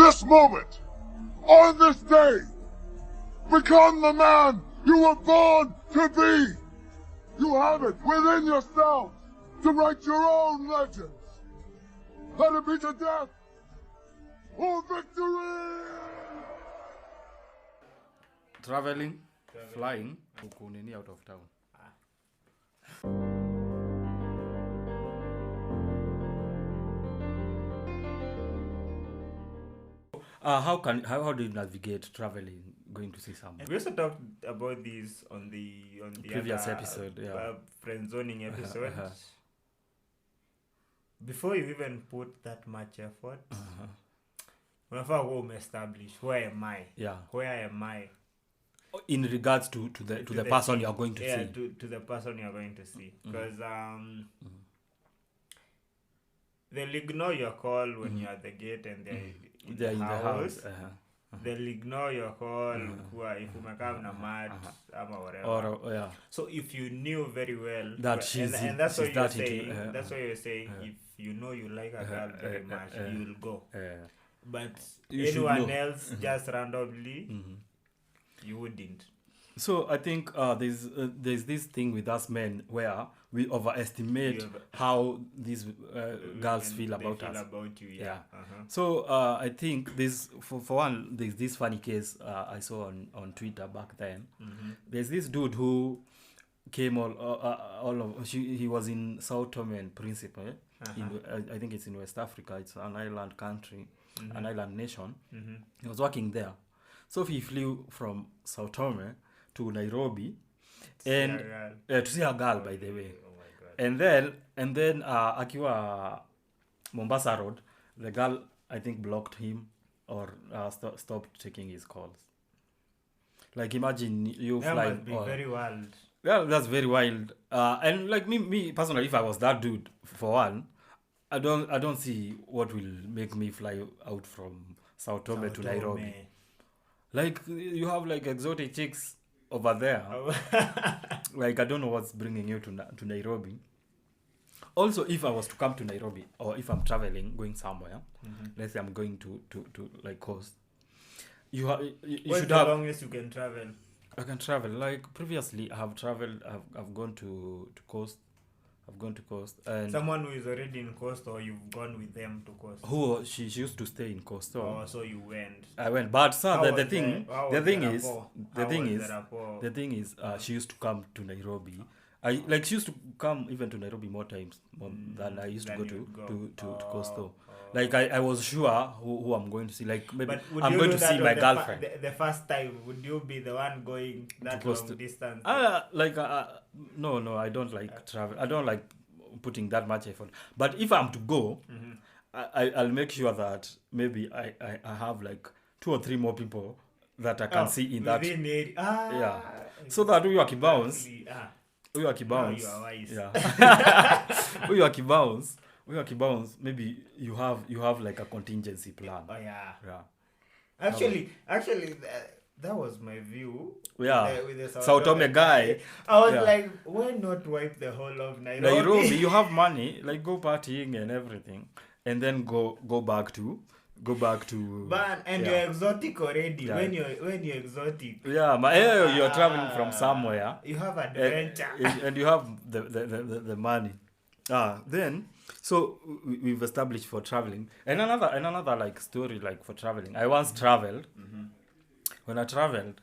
this moment, on this day, become the man you were born to be. You have it within yourself to write your own legends. Let it be to death or victory! Traveling, flying, ukunini out of town. How do you navigate traveling, going to see someone? We also talked about this on the Previous other, episode, yeah. friend zoning episode. Before you even put that much effort, unafaa kuwa establish where am I? Yeah. Where am I? In regards to the person you are going to see. To the person you are going to see, because they'll ignore your call when you're at the gate and they're in the house. They'll ignore your call if umekaa na mat ama whatever. So if you knew very well that that's what you're saying. That's what you're saying. If you know you like a girl very much, you will go. But you anyone else just randomly, you wouldn't. So I think there's this thing with us men where we overestimate how these girls feel about us. About you, yeah. So I think this for one, there's this funny case I saw on Twitter back then. There's this dude who came he was in Sao Tome and Principe. I think it's in West Africa. It's an island country, an island nation. He was working there. So he flew from Sao Tome to Nairobi and to see a girl, by the way. Oh my God. And then akiwa Mombasa Road, the girl I think blocked him or stopped taking his calls. Like imagine you flying. That must be very wild. Yeah, that's very wild. And like me personally, if I was that dude, for one, I don't see what will make me fly out from Sao Tome to Nairobi. Like you have like exotic chicks over there. Like I don't know what's bringing you to Nairobi. Also, if I was to come to Nairobi or if I'm traveling, going somewhere, let's say I'm going to like coast, you should have. What's the longest you can travel? I can travel. Like previously, I have traveled. I've gone to coast. I've gone to coast. And someone who is already in coast, or you've gone with them to coast? Who she used to stay in coast. Oh, so you went. I went, but sir, the thing is, she used to come to Nairobi. She used to come even to Nairobi more times than I used to go to Coastal. Like I was sure who I'm going to see. Like maybe I'm going to see my girlfriend. The first time, would you be the one going that long distance? No, I don't like travel. I don't like putting that much effort. But if I'm to go, I'll make sure that maybe I have like 2 or 3 more people that I can see in that. Yeah. So that we can bounce. We are kibounce. We are kibounce. Maybe you have like a contingency plan. Oh yeah. Actually, that was my view. Yeah. With the Sao Tome guy. I was like, why not wipe the whole of Nairobi? You have money, like go partying and everything, and then go back to. You're exotic already. Yeah. When you're exotic. Yeah, you're traveling from somewhere. You have adventure. And you have the money. Then so we've established for traveling. And another like story like for traveling. I once traveled. When I traveled,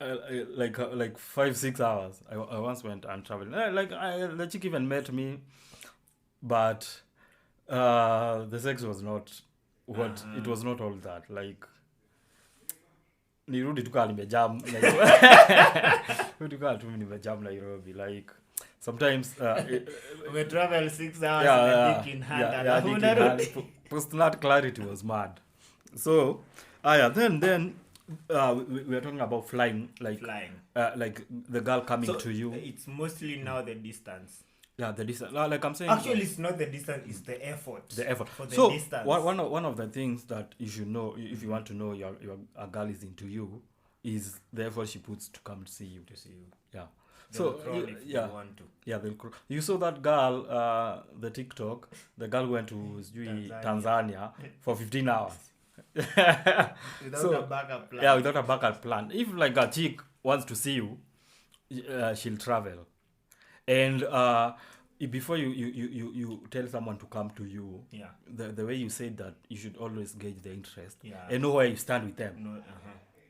like 5-6 hours. I once went and traveled. The chick even met me, but the sex was not what it was not all that. Like nirudi tu kama nimejam Nairobi. Like sometimes we travel 6 hours and dick in hand. Post-nut clarity was mad. So then we are talking about flying. Like the girl coming to you. It's mostly now the distance. Yeah, the distance. Like I'm saying. Actually, it's not the distance; it's the effort. The effort. For the so distance. one of the things that you should know if you want to know a girl is into you is the effort she puts to come to see you. Yeah. They'll crawl if they want to. Yeah, they'll crawl. You saw that girl, the TikTok, the girl went to Tanzania for 15 hours. Without a backup plan. Yeah, without a backup plan. If like a chick wants to see you, she'll travel. And before you tell someone to come to you, the way you said that, you should always gauge their interest and know where you stand with them.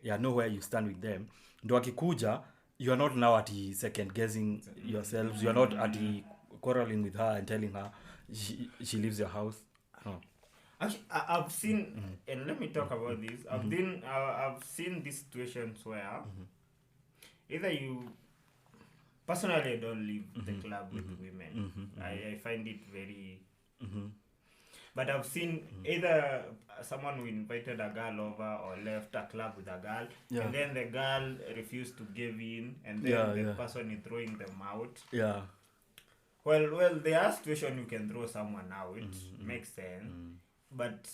Know where you stand with them. Ndo akikuja, you are not now at the second guessing yourselves. You are not at the quarreling with her and telling her she leaves your house. No. Actually, I've seen, and let me talk about this. I've seen these situations where either you, personally, I don't leave the club with women. I find it very. But I've seen either someone who invited a girl over or left a club with a girl, and then the girl refused to give in, and then the person is throwing them out. Yeah. Well, there are situations you can throw someone out. Makes sense. But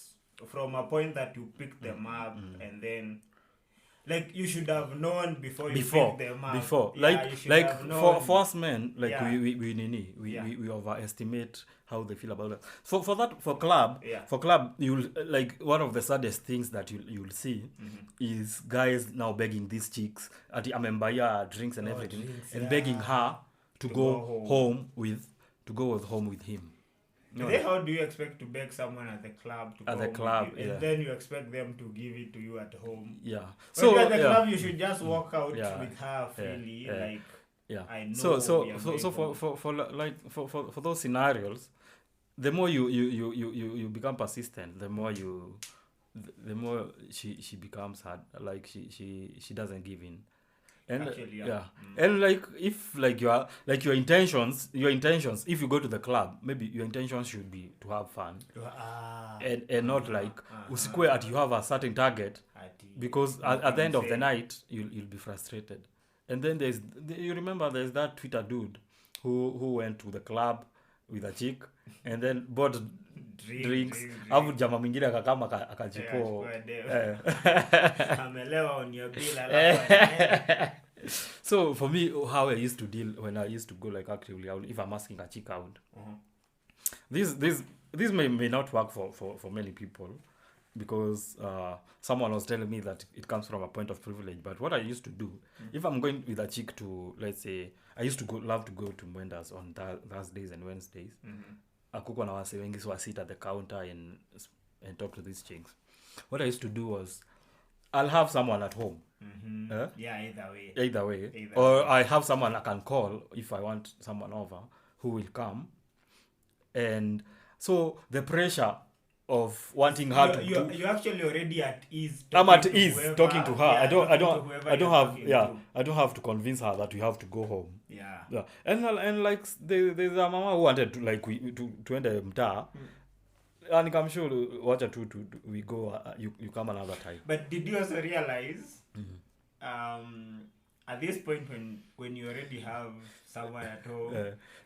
from a point that you pick them up and then, like, you should have known before you pick them up. For us men, like we overestimate how they feel about it. For club, you'll like one of the saddest things that you'll see is guys now begging these chicks at the amembaya drinks and everything, and begging her to go home with him. No. Then how do you expect to beg someone at the club to at the club, and then you expect them to give it to you at home? Yeah. So at the club, you should just walk out with her freely, like. Yeah. I know. So for those scenarios, the more you become persistent, the more she becomes hard. Like she doesn't give in. And actually, and like if like your intentions, if you go to the club, maybe your intentions should be to have fun, and not like usikwe at you have a certain target, because at the end of the night you'll be frustrated. And then you remember there's that Twitter dude who went to the club with a chick and then bought drinks. Afu jamaa mwingine akakama akajipo. Amelewa on your bill. So for me, how I used to deal when I used to go like actively out, if I'm asking a chick out, this may not work for many people, because someone was telling me that it comes from a point of privilege. But what I used to do, if I'm going with a chick to, let's say, I used to love to go to Mwenda's on Thursdays and Wednesdays. Akuko na wase wengi, so I sit at the counter and talk to these chicks. What I used to do was, I'll have someone at home. Either way. Or I have someone I can call if I want someone over who will come. And so the pressure of wanting her you're actually already at ease. I'm at ease talking to her. I don't have to convince her that we have to go home. Yeah. And like there's a mama who wanted to like to enter mtaa. And I'm sure wacha tu we go you come another time. But did you also realize at this point when you already have someone at home,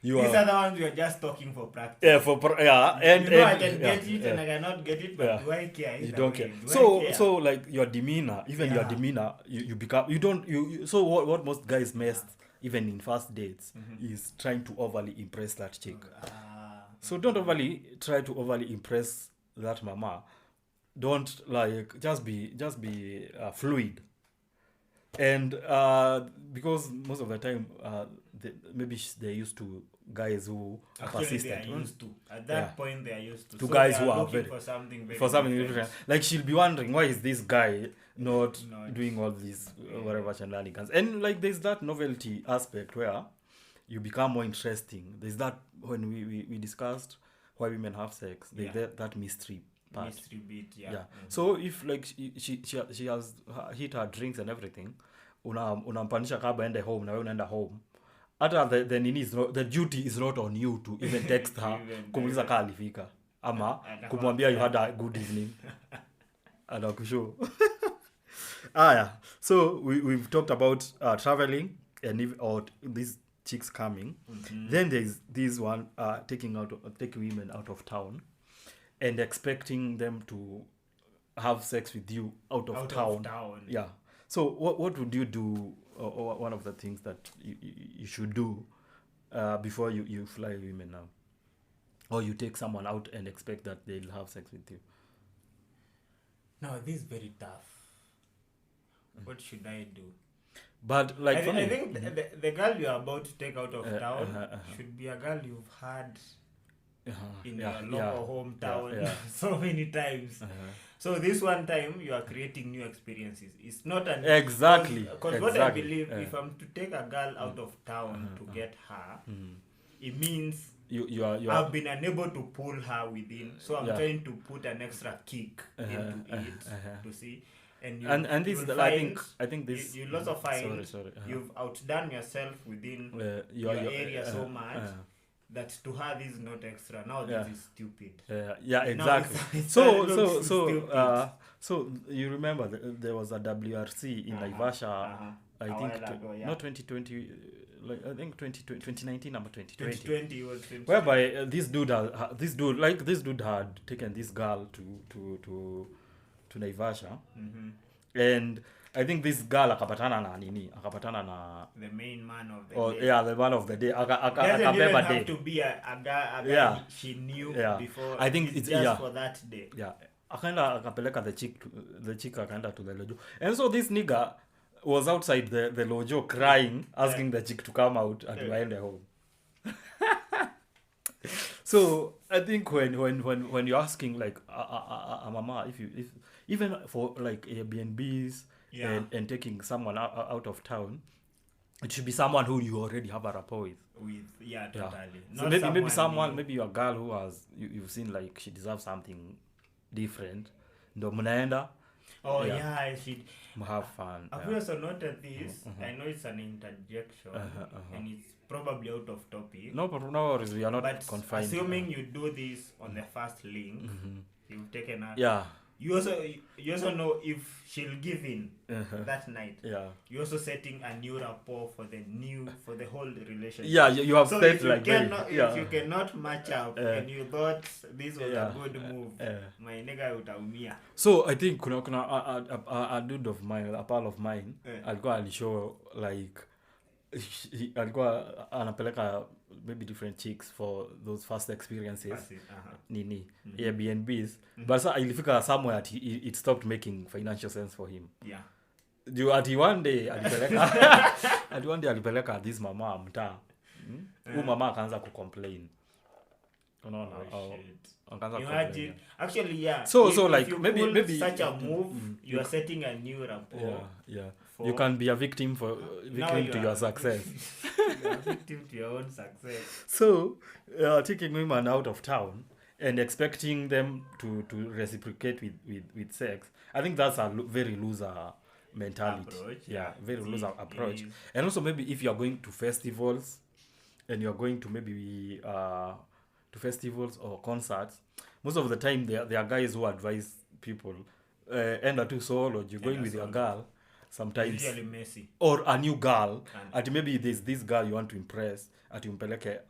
these are the ones you're just talking for practice. And I can get it and I cannot get it, but do I care? You don't care. So like your demeanor, your demeanor, you become so what most guys missed even in first dates is trying to overly impress that chick. So don't try to overly impress that mama. Don't like just be fluid. And because most of the time maybe they're used to guys who are persistent. They are used to. At that point they are used to. To so guys who are for something different. Like she'll be wondering, why is this guy not doing all these whatever shenanigans? And like there's that novelty aspect where you become more interesting. There's that when we discussed why women have sex. There's that mystery part. Mystery bit, So if like she has hit her drinks and everything, unampanisha kaba ende home na wewe unaenda home. Hata the duty is not on you to even text her kumuuliza kama alifika ama kumwambia you had a good evening. Anakushow. So we've talked about traveling and or these chicks coming. Then there's this one taking women out of town and expecting them to have sex with you out of town. Yeah. So what would you do or one of the things that you should do before you fly women now, or you take someone out and expect that they'll have sex with you? No, this is very tough. What should I do? But like I think the girl you are about to take out of town should be a girl you've had in your local hometown so many times. So this one time you are creating new experiences. It's not an exactly because what I believe, if I'm to take a girl out of town to get her, it means you are I've been unable to pull her within, so I'm trying to put an extra kick into it to see. And this I think this you also find you've outdone yourself within your area so much that to her this is not extra. Now this is stupid. Exactly. So you remember there was a WRC in Naivasha. I think not 2020. Like I think 2019 number 2020 was whereby this dude had taken this girl to Naivasha, and I think this girl akapatana na the main man of the day. The man of the day. Doesn't even have to be a guy she knew before. I think it's just for that day. Akaenda akapeleka the chick akaenda to the lojo, and so this nigga was outside the lojo crying, asking the chick to come out and waende home. So I think when you're asking like a mama, if even for like Airbnbs and taking someone out of town, it should be someone who you already have a rapport with. Totally. So maybe someone, maybe a girl who has you've seen like she deserves something different. Ndo mnaenda. She have fun. I've also noted this. I know it's an interjection and it's probably out of topic. No worries, we are not confined. Assuming you do this on the first link, you've taken her. You also know if she'll give in that night. You're also setting a new rapport for the whole relationship. You have so set like if you cannot match up and you thought this was a good move, my nigga utaumia. So I think kuna a dude of mine, a pal of mine, alikuwa alishow like alikuwa anapeleka maybe different chicks for those first experiences Airbnbs, but so ilifika somewhere it stopped making financial sense for him. One day alipeleka this mama mtaa. Mama akaanza kucomplain. Unaona imagine actually so like maybe such a move you are setting a new rapport. You can be a victim to your success. You are a victim to your own success. So taking women out of town and expecting them to reciprocate with sex, I think that's a very loser mentality. Very loser approach. And also maybe if you are going to festivals and you're going to maybe to festivals or concerts, most of the time there are guys who advise people enda tu solo, you're going with your girl sometimes usually messy or a new girl at maybe there's this girl you want to impress at umpeleke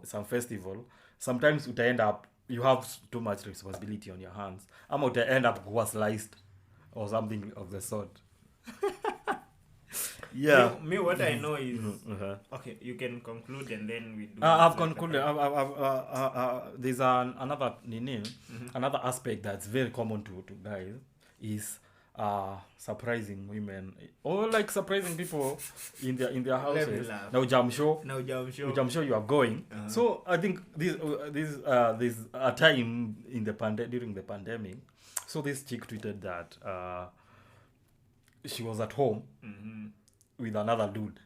some festival. Sometimes uta end up you have too much responsibility on your hands, ama uta end up kuwa sliced or something of the sort. Me what I know is okay, you can conclude and then we do. I've concluded. There's another another aspect that's very common to guys is surprising women or like surprising people in their houses. Now jam show you are going. So I think this a time in during the pandemic. So this chick tweeted that she was at home with another dude,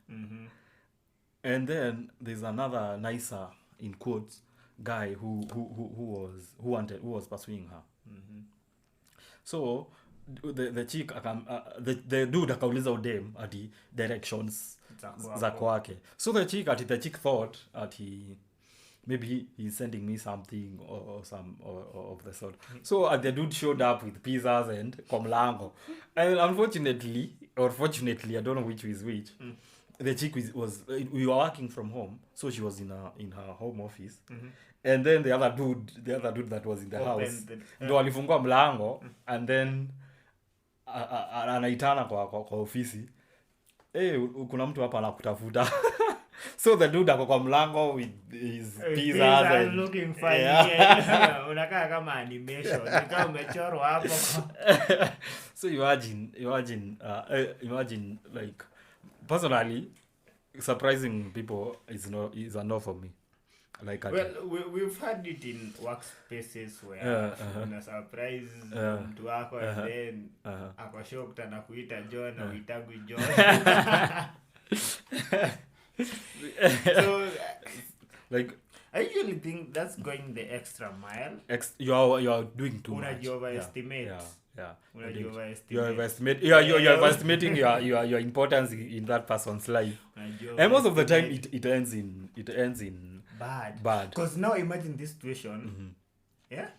and then there's another nicer in quotes guy who was pursuing her. So the chick the dude akauliza udem ati directions za kwake. So the chick thought ati maybe he's sending me something or some or of the sort. So the dude showed up with pizzas and komlango, and unfortunately or fortunately, I don't know which is which, the chick we were working from home, so she was in her home office, and then the other dude that was in the house ndo alifungua mlango, and then anaitana kwa ofisi kuna mtu hapa anakutafuta. So the dude ako kwa mlango with his pizza and looking funny. Unakaa kama animation. Kama umechorwa hapo. So imagine like personally surprising people is a no for me. Like we've had it in workspaces where una surprise mtu wako and then ako shocked anakuita John na uitagwi John. So like I usually think that's going the extra mile. You are doing too much. You overestimate. Yeah. You're overestimating your importance in that person's life. And most of the time it ends in bad. Because now imagine this situation. Yeah.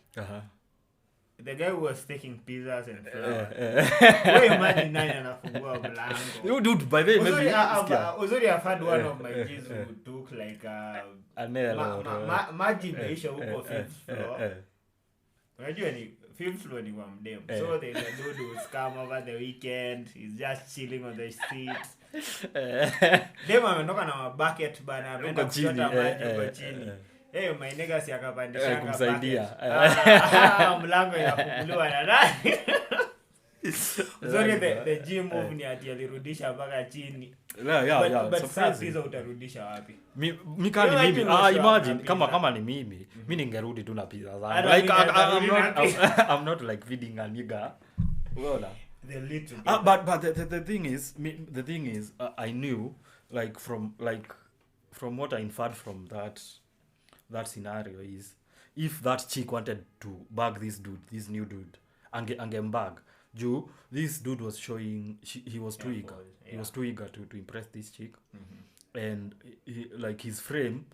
The guy who was taking pizzas and flowers. Imagine nani anafungua mlango. You dude, by the way, maybe Uzuri I've had one of my kids who took like a nail maji imeisha huko fifth floor. Unajua ni fifth floor ni kwa mdem. So there's a dude who's come over the weekend. He's just chilling on the seat. Dem ametoka na bucket bana, ameenda kuchota maji kwa chini. My nigga si akapandisha kumsaidia. Mlango inafunguliwa na nani? Sorry, the gym move ni ati alirudisha mpaka chini. Yeah. But sasa hizo utarudisha wapi? Mimi imagine kama ni mimi ningerudi tu na pizza zangu. Like I'm not like feeding a nigga. Well, the little but the thing is I knew like from what I inferred from that scenario is if that chick wanted to bag this new dude angembag Jew, this dude was showing he was too eager. He was too eager to impress this chick. And like his frame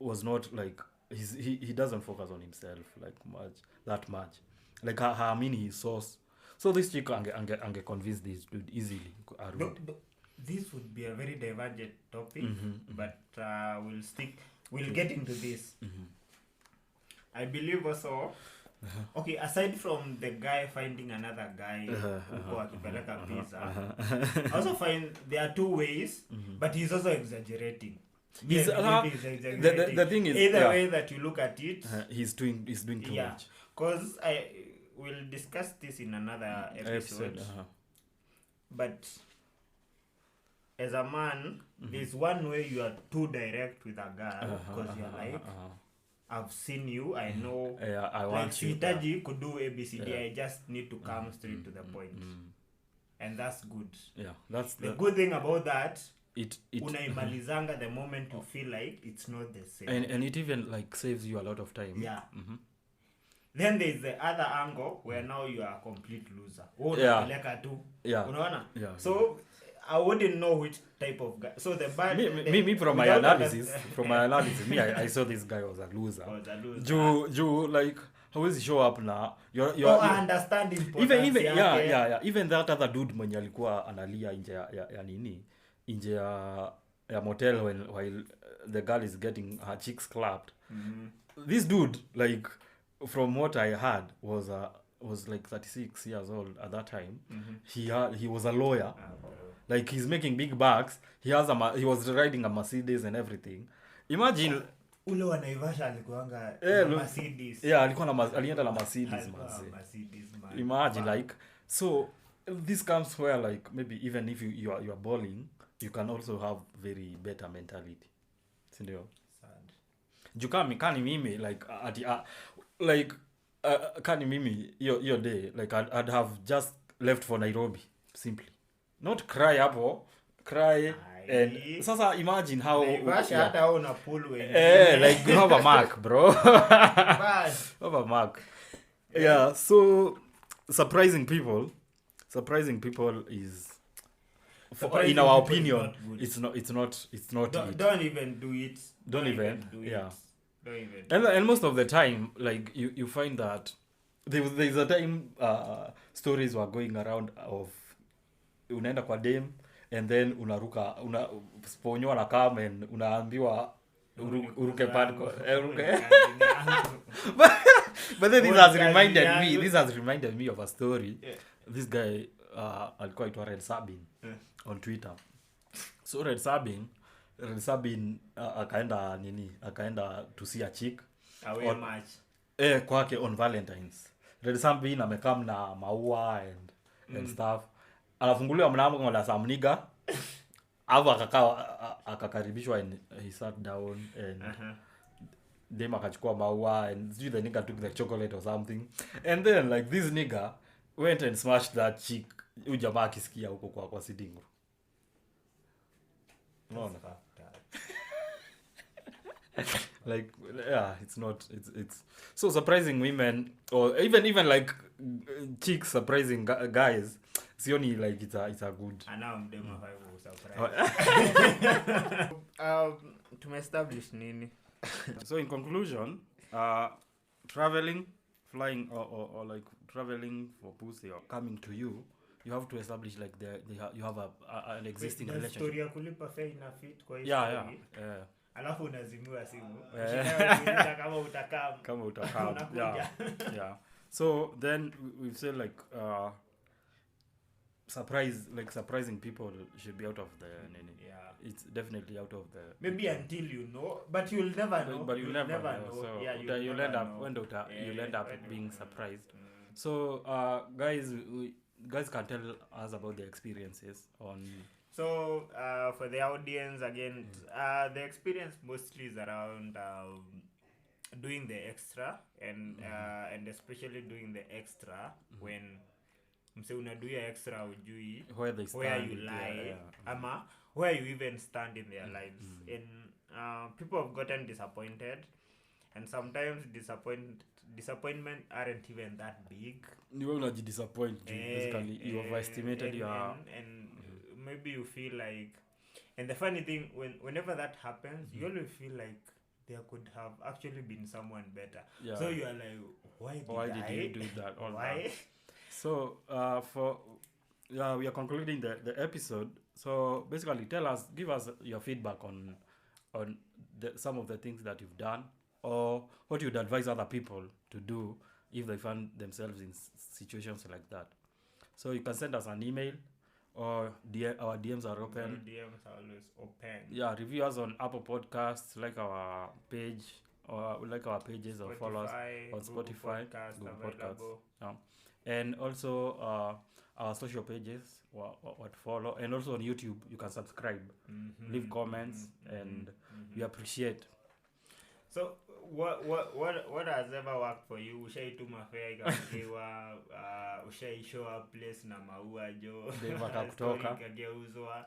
was not like he doesn't focus on himself like that much. Like I mean his source. So this chick ange convince this dude easily. This would be a very divergent topic, but we'll get into this. I believe also okay, aside from the guy finding another guy who akipeleka pizza, I also find there are two ways, but he's also exaggerating. He's exaggerating. The thing is either way that you look at it, he's doing too much. Because we'll discuss this in another episode. But as a man, there's one way you are too direct with a girl because you're like, I've seen you, I know. I want you. Sitaji could do ABCD. I just need to come straight to the point, and that's good. Yeah, that's the good thing about that. It unaimalizanga the moment you feel like it's not the same, and it even like saves you a lot of time. Yeah. Then there's the other angle where now you are a complete loser. Unaona? Yeah. So I wouldn't know which type of guy. So the bad me from my analysis, I saw this guy was a loser. You like how is he show up now? You're I understand importance. Even that other dude mwenye alikuwa analia nje ya motel while the girl is getting her cheeks clapped. This dude like from what I heard was like 36 years old at that time. He was a lawyer. Like he's making big bucks. He was riding a Mercedes and everything. Imagine ule wa Naivasha alikuanga Mercedes. Yeah, alienda na Mercedes man. Imagine like so this comes where like maybe even if you are balling, you can also have very better mentality. Sindio? Sad. Jukami kani mimi like kani mimi your day like I'd have just left for Nairobi simply. Not cry and sasa imagine how hata una pull like you have a mark bro. Have a mark. Yeah, so surprising people is in our opinion it's not don't even do it. Don't even. And most of the time like you find that there's a time stories were going around of unaenda kwa dem and then unaruka sponywa na kama and unaambiwa uruke padko but then this has reminded me of a story. This guy alikuwa aitwa Red Sabin on Twitter. So Red Sabin akaenda to see a chick away match kwake on Valentine's. Red Sabin amekam na maua and stuff. Anafunguliwa mlango la samniga. Ava akakaribishwa and he sat down and dem akachukua maua and the nigga took the chocolate or something. And then like this nigga went and smashed that chick. Huyu jamaa akisikia huko kwa sitting room. No. Like it's so surprising women or even like chicks surprising guys. Sioni like it's a good. And now I'm demo surprise. To establish nini. So in conclusion, traveling, flying or like traveling for pussy or coming to you, you have to establish like you have an existing relationship. Story ya kulipa fare ina fit kwa hiyo. Yeah. Alafu unazimua simu. Kama utakam. Yeah. So then we've said like surprising people should be out of the it's definitely out of the maybe until you know, but you'll never know. But you'll never know. So yeah, you'll end up being surprised. So guys can tell us about their experiences on. So for the audience again, the experience mostly is around doing the extra and especially doing the extra when mse unaduya extra ujui where you lie ama where you even stand in their lives. And people have gotten disappointed, and sometimes disappointment aren't even that big. You will not disappoint basically you overestimated your and maybe you feel like, and the funny thing whenever that happens, you always feel like there could have actually been someone better. So you are like, why did you do that? Why? That? So we are concluding the episode. So basically give us your feedback on some of the things that you've done, or what you'd advise other people to do if they find themselves in situations like that. So you can send us an email, or our DMs are open. Our DMs are always open. Yeah, review us on Apple Podcasts, like our page, or like our pages, Spotify, or follow us on Spotify, Google Podcasts. Yeah. And also our social pages, what follow, and also on YouTube you can subscribe, leave comments, and we appreciate. So what has ever worked for you? Ushaituma fare ikagewa, ushaishow up place na maua jo kutoka kageuzwa.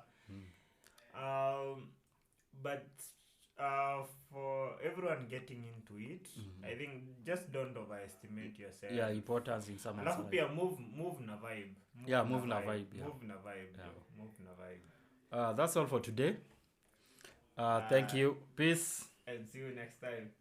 But for everyone getting into it, I think just don't overestimate yourself. Yeah, importance in some. Alafu pia move na vibe. Move na vibe. Move na vibe. Yeah. Move na vibe. That's all for today. Thank you. Peace. And see you next time.